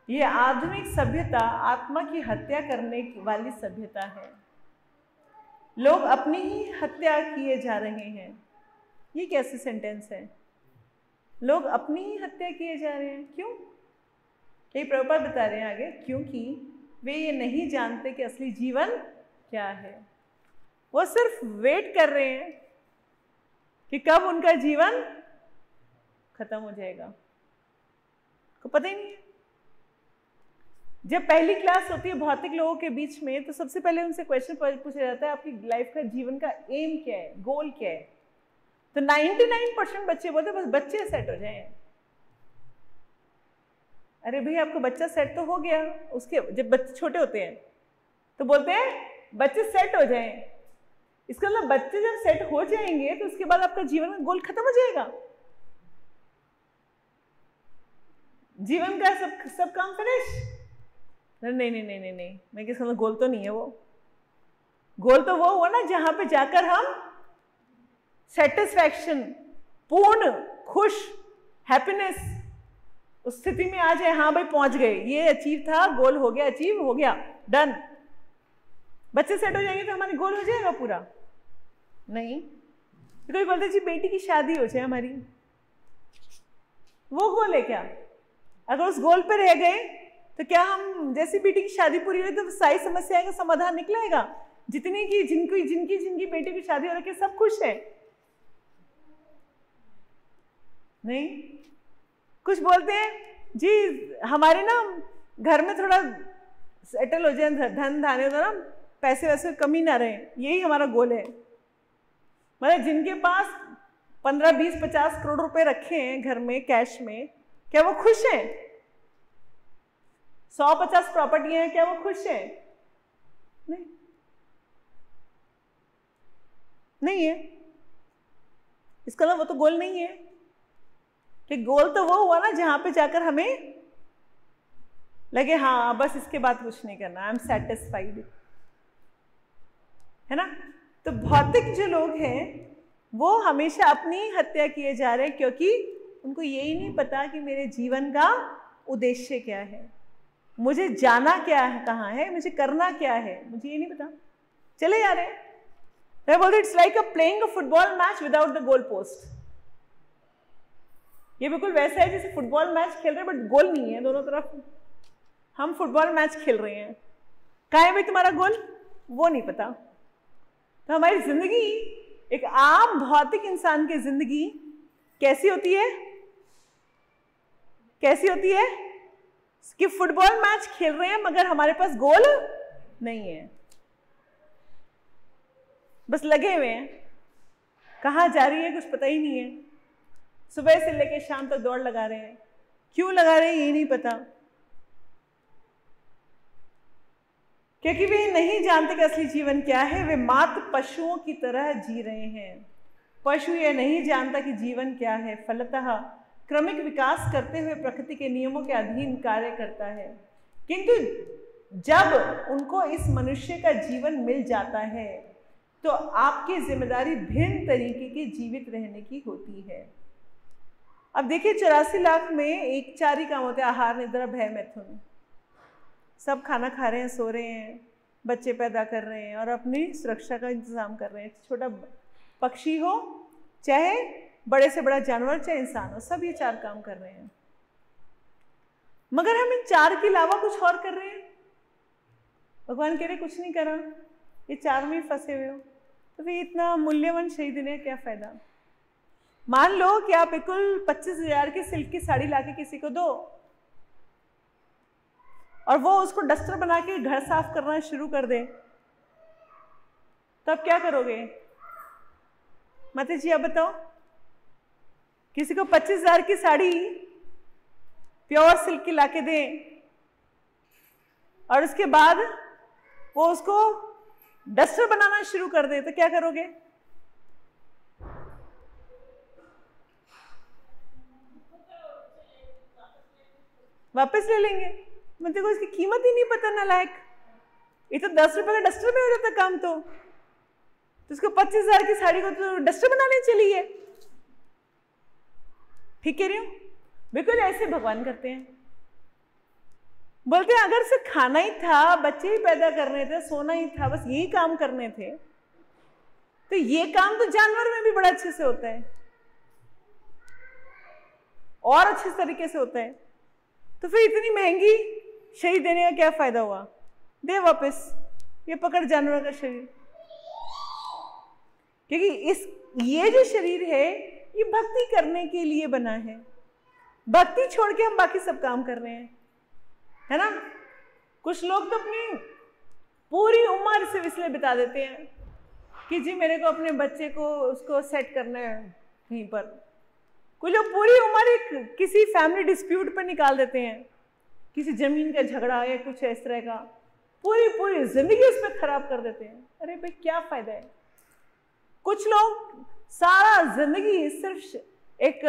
ये आधुनिक सभ्यता आत्मा की हत्या करने वाली सभ्यता है। लोग अपनी ही हत्या किए जा रहे हैं। ये कैसे सेंटेंस है? लोग अपनी ही हत्या किए जा रहे हैं, क्यों? यही प्रभुपाद बता रहे हैं आगे, क्योंकि वे ये नहीं जानते कि असली जीवन क्या है। वो सिर्फ वेट कर रहे हैं कि कब उनका जीवन खत्म हो जाएगा, को पता ही नहीं है। जब पहली क्लास होती है भौतिक लोगों के बीच में, तो सबसे पहले उनसे क्वेश्चन पूछा जाता है आपकी लाइफ का, जीवन का एम क्या है, गोल क्या है। तो 99% बच्चे बोलते हैं बस बच्चे सेट हो जाएं। अरे भाई आपका बच्चा सेट तो हो गया, उसके जब बच्चे छोटे होते हैं तो बोलते हैं बच्चे सेट हो जाएं। इसका मतलब बच्चे जब सेट हो जाएंगे तो उसके बाद आपका जीवन का गोल खत्म हो जाएगा, जीवन का सब काम फिनिश। नहीं नहीं नहीं नहीं नहीं, मैं किसका मतलब गोल तो नहीं है वो। गोल तो वो हुआ ना जहां पे जाकर हम सेटिस्फैक्शन, पूर्ण खुश, हैप्पीनेस उस स्थिति में आ जाए, हाँ भाई पहुंच गए, ये अचीव था, गोल हो गया, अचीव हो गया, डन। बच्चे सेट हो जाएंगे तो हमारी गोल हो जाएगा पूरा? नहीं। तो कोई बोलते जी बेटी की शादी हो जाए हमारी, वो गोल है क्या? अगर उस गोल पे रह गए तो क्या हम जैसी बेटी की शादी पूरी हुई तो सारी समस्याओं का समाधान निकलेगा? जितनी की जिनकी बेटी की शादी हो रखी है सब खुश है? नहीं। कुछ बोलते हैं जी हमारे ना घर में थोड़ा सेटल हो जाए, धन धान्य हो ना, पैसे वैसे कमी ना रहे, यही हमारा गोल है। मतलब जिनके पास 15, 20, 50 करोड़ रुपए रखे हैं घर में कैश में, क्या वो खुश हैं? 100-50 प्रॉपर्टी हैं, क्या वो खुश हैं? नहीं, नहीं है। इसका मतलब वो तो गोल नहीं है। कि गोल तो वो हुआ ना जहां पे जाकर हमें लगे हाँ बस इसके बाद कुछ नहीं करना, आई एम सेटिस्फाइड, है ना। तो भौतिक जो लोग हैं वो हमेशा अपनी हत्या किए जा रहे हैं, क्योंकि उनको यही नहीं पता कि मेरे जीवन का उद्देश्य क्या है, मुझे जाना क्या है, कहाँ है, मुझे करना क्या है, मुझे ये नहीं पता, चले जा रहे हैं। मैं बोलती it's like a playing a football match without the goal post. ये बिल्कुल वैसा है जैसे फुटबॉल मैच खेल रहे हैं बट गोल नहीं है दोनों तरफ। हम फुटबॉल मैच खेल रहे हैं, कहाँ है भाई तुम्हारा गोल, वो नहीं पता। तो हमारी जिंदगी, एक आम भौतिक इंसान की जिंदगी कैसी होती है? कैसी होती है कि फुटबॉल मैच खेल रहे हैं मगर हमारे पास गोल नहीं है, बस लगे हुए हैं, कहाँ जा रही है कुछ पता ही नहीं है, सुबह से लेकर शाम तक दौड़ लगा रहे हैं, क्यों लगा रहे हैं ये नहीं पता, क्योंकि वे नहीं जानते कि असली जीवन क्या है। वे मात्र पशुओं की तरह जी रहे हैं। पशु ये नहीं जानता कि जीवन क्या है, फलतः क्रमिक विकास करते हुए प्रकृति के नियमों के अधीन कार्य करता है। किंतु जब उनको इस मनुष्य का जीवन मिल जाता है तो आपकी जिम्मेदारी भिन्न तरीके के जीवित रहने की होती है। अब देखिए 84 लाख में एक 4 ही काम होते हैं, आहार, निद्रा, भय, मैथुन। सब खाना खा रहे हैं, सो रहे हैं, बच्चे पैदा कर रहे हैं और अपनी सुरक्षा का इंतजाम कर रहे हैं। छोटा पक्षी हो चाहे बड़े से बड़ा जानवर, चाहे इंसान हो, सब ये 4 काम कर रहे हैं। मगर हम इन 4 के अलावा कुछ और कर रहे हैं। भगवान कह रहे कुछ नहीं करा, ये 4 में ही फंसे हुए हो, तो फिर इतना मूल्यवान शरीर देने का क्या फायदा। मान लो कि आप बिल्कुल 25,000 की सिल्क की साड़ी लाके किसी को दो और वो उसको डस्टर बना के घर साफ करना शुरू कर दे, तब क्या करोगे? माता जी आप बताओ। किसी को 25,000 की साड़ी प्योर सिल्क की लाके दें और उसके बाद वो उसको डस्टर बनाना शुरू कर दे, तो क्या करोगे? वापस ले लेंगे। मतलब इसकी कीमत ही नहीं पता, नालायक। ये तो 10 रुपए का डस्टर में हो जाता काम। तो तो उसको 25,000 की साड़ी को तो डस्टर बनाने चली है। ठीक कह रही हूँ? बिल्कुल ऐसे भगवान करते हैं। बोलते हैं अगर सिर्फ खाना ही था, बच्चे ही पैदा करने थे, सोना ही था, बस यही काम करने थे, तो ये काम तो जानवर में भी बड़ा अच्छे से होता है और अच्छे तरीके से होता है। तो फिर इतनी महंगी शरीर देने का क्या फायदा हुआ? दे वापस, ये पकड़ जानवर का शरीर। क्योंकि ये जो शरीर है ये भक्ति करने के लिए बना है। भक्ति छोड़ के हम बाकी सब काम कर रहे हैं, है ना। कुछ लोग तो अपनी पूरी उम्र सिर्फ इसलिए बिता देते हैं कि जी मेरे को अपने बच्चे को उसको सेट करना है कहीं पर। कुछ लोग पूरी उम्र किसी फैमिली डिस्प्यूट पर निकाल देते हैं, किसी जमीन का झगड़ा या कुछ इस तरह का, पूरी जिंदगी उस पर खराब कर देते हैं। अरे भाई क्या फायदा है? कुछ लोग सारा जिंदगी सिर्फ एक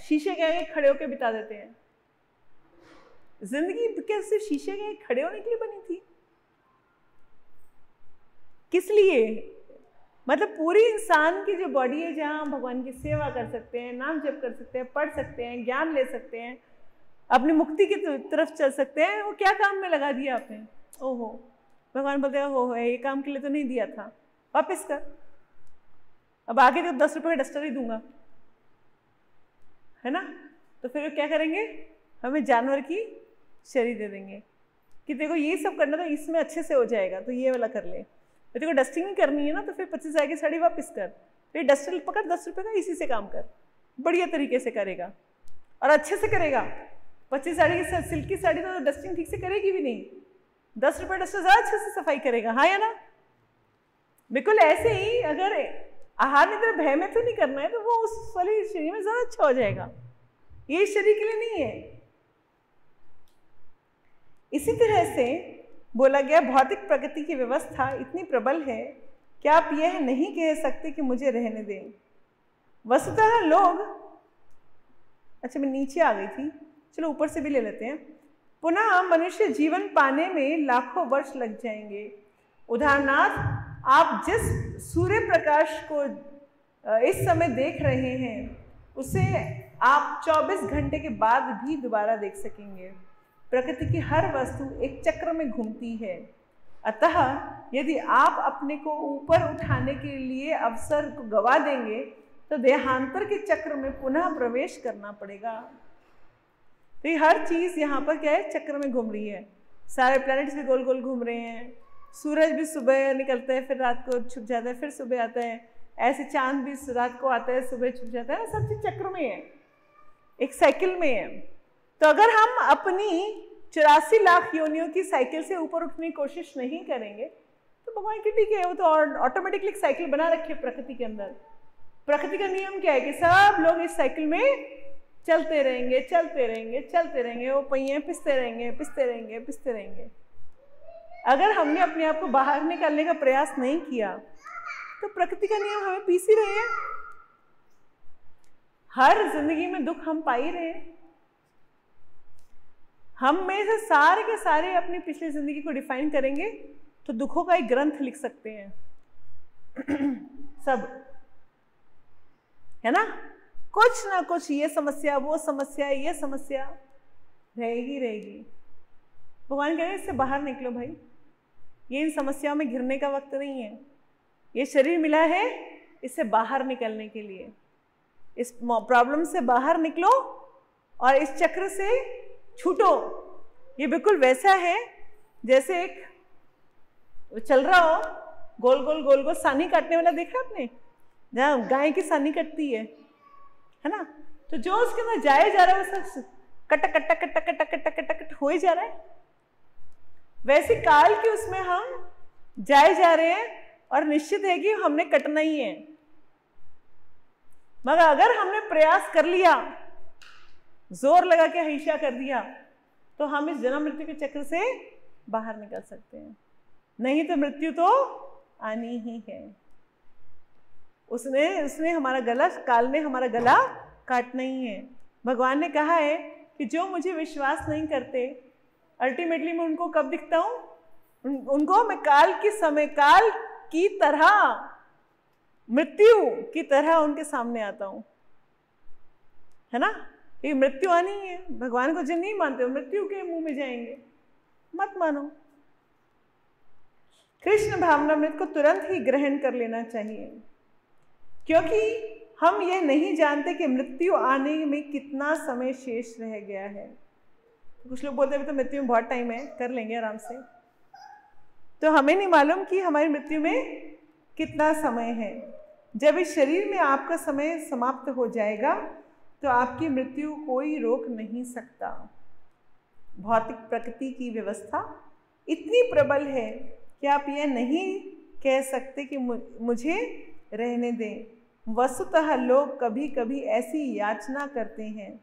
शीशे के आगे खड़े होकर बिता देते हैं। जिंदगी क्या सिर्फ शीशे के आगे खड़े होने के लिए बनी थी? किस लिए? मतलब पूरी इंसान की जो बॉडी है जहां हम भगवान की सेवा कर सकते हैं, नाम जप कर सकते हैं, पढ़ सकते हैं, ज्ञान ले सकते हैं, अपनी मुक्ति की तरफ चल सकते हैं, वो क्या काम में लगा दिया आपने? ओहो, भगवान बोलते हैं हो ये काम के लिए तो नहीं दिया था, वापस कर। अब आगे तो 10 रुपये का डस्टर ही दूंगा, है ना। तो फिर वो क्या करेंगे? हमें जानवर की शरीर दे देंगे कि देखो ये सब करना तो इसमें अच्छे से हो जाएगा, तो ये वाला कर ले। तो देखो डस्टिंग ही करनी है ना, तो फिर 25,000 की साड़ी वापस कर, फिर डस्टर पकड़ 10 रुपये का, इसी से काम कर, बढ़िया तरीके से करेगा और अच्छे से करेगा। 25 साड़ी की सिल्क की साड़ी तो डस्टिंग ठीक से करेगी भी नहीं, 10 रुपये डस्टर ज़्यादा अच्छे से सफाई करेगा, हाँ या ना। बिल्कुल ऐसे ही अगर आहार निद्रा भय में तो नहीं करना है, तो वो उस वाले शरीर में ज़्यादा अच्छा हो जाएगा। ये शरीर के लिए नहीं है। इसी तरह से बोला गया भौतिक प्रकृति की व्यवस्था इतनी प्रबल है कि आप यह नहीं कह सकते कि मुझे रहने दें। वस्तुतः लोग, अच्छा मैं नीचे आ गई थी, चलो ऊपर से भी ले लेते हैं। पुनः मनुष्य जीवन पाने में लाखों वर्ष लग जाएंगे। उदाहरणार्थ आप जिस सूर्य प्रकाश को इस समय देख रहे हैं उसे आप 24 घंटे के बाद भी दोबारा देख सकेंगे। प्रकृति की हर वस्तु एक चक्र में घूमती है, अतः यदि आप अपने को ऊपर उठाने के लिए अवसर को गवा देंगे तो देहांतर के चक्र में पुनः प्रवेश करना पड़ेगा। तो ये हर चीज़ यहाँ पर क्या है? चक्र में घूम रही है। सारे प्लैनेट्स भी गोल गोल घूम रहे हैं, सूरज भी सुबह निकलता है फिर रात को छुप जाता है, फिर सुबह आता है, ऐसे चांद भी रात को आता है सुबह छुप जाता है, सब चीज़ चक्र में है, एक साइकिल में है। तो अगर हम अपनी 84 लाख योनियों की साइकिल से ऊपर उठने की कोशिश नहीं करेंगे तो भगवान की ठीक है, वो तो ऑटोमेटिकली एक साइकिल बना रखी है प्रकृति के अंदर। प्रकृति का नियम क्या है कि सब लोग इस साइकिल में चलते रहेंगे, चलते रहेंगे, चलते रहेंगे, वो पहिए पिसते रहेंगे, पिसते रहेंगे, पिसते रहेंगे। अगर हमने अपने आप को बाहर निकालने का प्रयास नहीं किया तो प्रकृति का नियम हमें पीस ही रहे हैं। हर जिंदगी में दुख हम पा ही रहे हैं। हम में से सारे के सारे अपनी पिछली जिंदगी को डिफाइन करेंगे तो दुखों का एक ग्रंथ लिख सकते हैं सब, है ना। कुछ ना कुछ, ये समस्या, वो समस्या, ये समस्या रहेगी रहेगी। भगवान कह रहे हैं इससे बाहर निकलो भाई, ये इन समस्याओं में घिरने का वक्त नहीं है। ये शरीर मिला है इससे बाहर निकलने के लिए। इस प्रॉब्लम से बाहर निकलो और इस चक्र से छूटो। ये बिल्कुल वैसा है जैसे एक चल रहा हो, गोल गोल गोल गोल सानी काटने वाला देखा आपने, जहाँ गाय की सानी कटती है ना। तो जो उसके अंदर जाए जा रहा है वो सब cut cut cut cut cut cut cut cut हो ही जा रहा है। वैसे काल के उसमें हम जाए जा रहे हैं और निश्चित है कि हमने कटना ही है। मगर अगर हमने प्रयास कर लिया, जोर लगा के हईशा कर दिया, तो हम इस जन्म मृत्यु के चक्र से बाहर निकल सकते हैं। नहीं तो मृत्यु तो आनी ही है। उसने हमारा गला, काल ने हमारा गला काटना ही है। भगवान ने कहा है कि जो मुझे विश्वास नहीं करते, अल्टीमेटली मैं उनको कब दिखता हूँ? उनको मैं काल की तरह मृत्यु की तरह उनके सामने आता हूं, है ना। ये मृत्यु आनी है, भगवान को जिन नहीं मानते हो मृत्यु के मुंह में जाएंगे, मत मानो। कृष्ण भावनामृत को तुरंत ही ग्रहण कर लेना चाहिए, क्योंकि हम ये नहीं जानते कि मृत्यु आने में कितना समय शेष रह गया है। कुछ लोग बोलते हैं तो मृत्यु में बहुत टाइम है, कर लेंगे आराम से। तो हमें नहीं मालूम कि हमारी मृत्यु में कितना समय है। जब इस शरीर में आपका समय समाप्त हो जाएगा तो आपकी मृत्यु कोई रोक नहीं सकता। भौतिक प्रकृति की व्यवस्था इतनी प्रबल है कि आप यह नहीं कह सकते कि मुझे रहने दें। वस्तुतः लोग कभी कभी ऐसी याचना करते हैं।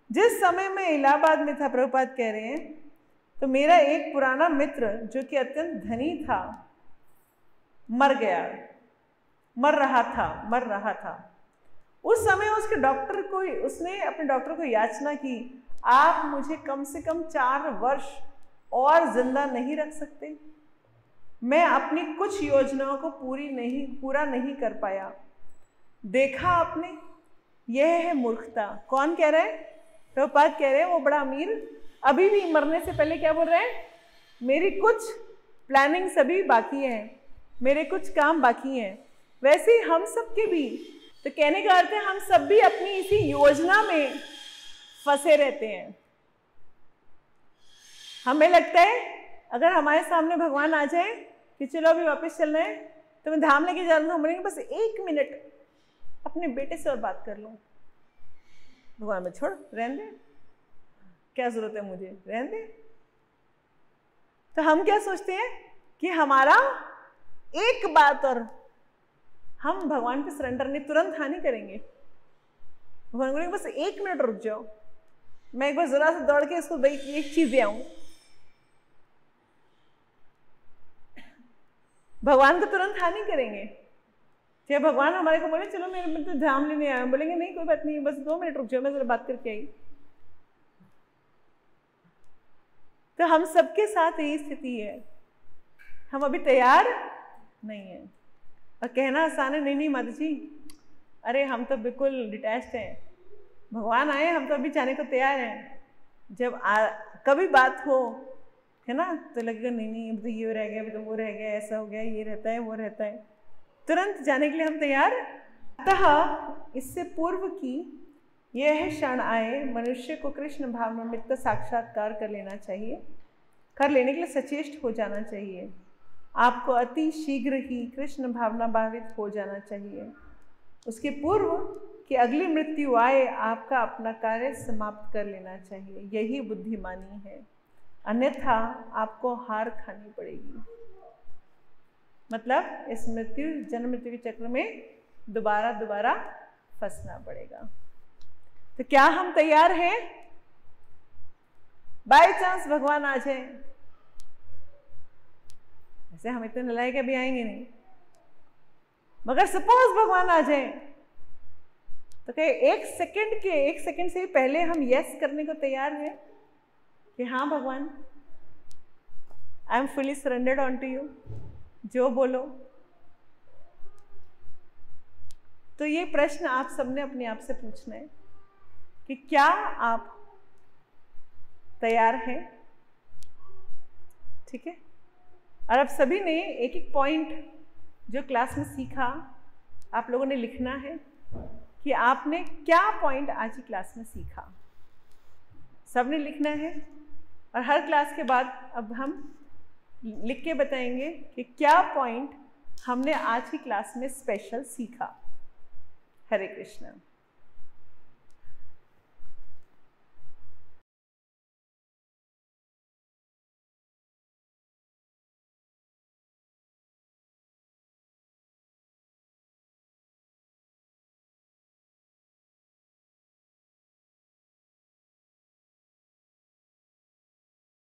जिस समय मैं इलाहाबाद में था, प्रभुपाद कह रहे हैं, तो मेरा एक पुराना मित्र जो कि अत्यंत धनी था मर गया, मर रहा था। उस समय उसके डॉक्टर को, उसने अपने डॉक्टर को याचना की, आप मुझे कम से कम 4 वर्ष और जिंदा नहीं रख सकते? मैं अपनी कुछ योजनाओं को पूरा नहीं कर पाया। देखा आपने, यह है मूर्खता। कौन कह रहा है? प्रभुपाद कह रहे हैं, वो बड़ा अमीर अभी भी मरने से पहले क्या बोल रहे हैं? मेरी कुछ प्लानिंग सभी बाकी है, मेरे कुछ काम बाकी हैं। वैसे ही हम सब के भी, तो कहने का अर्थ है हम सब भी अपनी इसी योजना में फंसे रहते हैं। हमें लगता है अगर हमारे सामने भगवान आ जाए कि चलो अभी वापस चलना है, तो मैं धाम लेके जा रहा हूँ, हम बोलेंगे बस 1 मिनट अपने बेटे से और बात कर लूँ। भगवान में छोड़, रहने दे, क्या जरूरत है मुझे, रहने दे। तो हम क्या सोचते हैं कि हमारा एक बात और हम भगवान पे सरेंडर नहीं, तुरंत हानि करेंगे। भगवान बोलेंगे बस 1 मिनट रुक जाओ, मैं एक बार जरा से दौड़ के इसको एक चीज दे आऊं। भगवान को तुरंत हानि करेंगे। चाहे भगवान हमारे को बोले चलो मैं तो धाम लेने आया, बोलेंगे नहीं कोई बात नहीं, बस 2 मिनट रुक जाओ, मैं जरा बात करके आई। तो हम सबके साथ यही स्थिति है, हम अभी तैयार नहीं है। और कहना आसान है, नहीं माता जी, अरे हम तो बिल्कुल डिटैच्ड हैं, भगवान आए हम तो अभी जाने को तैयार हैं। जब कभी बात हो, है ना, तो लगेगा नहीं अभी तो ये रह गया, अभी तो वो रह गया, ऐसा हो गया, ये रहता है वो रहता है, तुरंत जाने के लिए हम तैयार। अतः इससे पूर्व की यह क्षण आए, मनुष्य को कृष्ण भावनामृत का साक्षात्कार कर लेना चाहिए, कर लेने के लिए सचेष्ट हो जाना चाहिए। आपको अति शीघ्र ही कृष्ण भावना भावित हो जाना चाहिए। उसके पूर्व कि अगली मृत्यु आए, आपका अपना कार्य समाप्त कर लेना चाहिए। यही बुद्धिमानी है, अन्यथा आपको हार खानी पड़ेगी। मतलब इस जन्म मृत्यु के चक्र में दोबारा फंसना पड़ेगा। तो क्या हम तैयार हैं? बाय चांस भगवान आ जाए, ऐसे हम इतने नलायक अभी आएंगे नहीं, मगर सपोज भगवान आ जाए तो क्या 1 सेकंड से पहले हम यस करने को तैयार हैं कि हाँ भगवान, I am fully surrendered on to you, जो बोलो। तो ये प्रश्न आप सबने अपने आप से पूछना है कि क्या आप तैयार हैं? ठीक है। और अब सभी ने एक एक पॉइंट जो क्लास में सीखा, आप लोगों ने लिखना है कि आपने क्या पॉइंट आज की क्लास में सीखा। सबने लिखना है, और हर क्लास के बाद अब हम लिख के बताएंगे कि क्या पॉइंट हमने आज की क्लास में स्पेशल सीखा। हरे कृष्णा।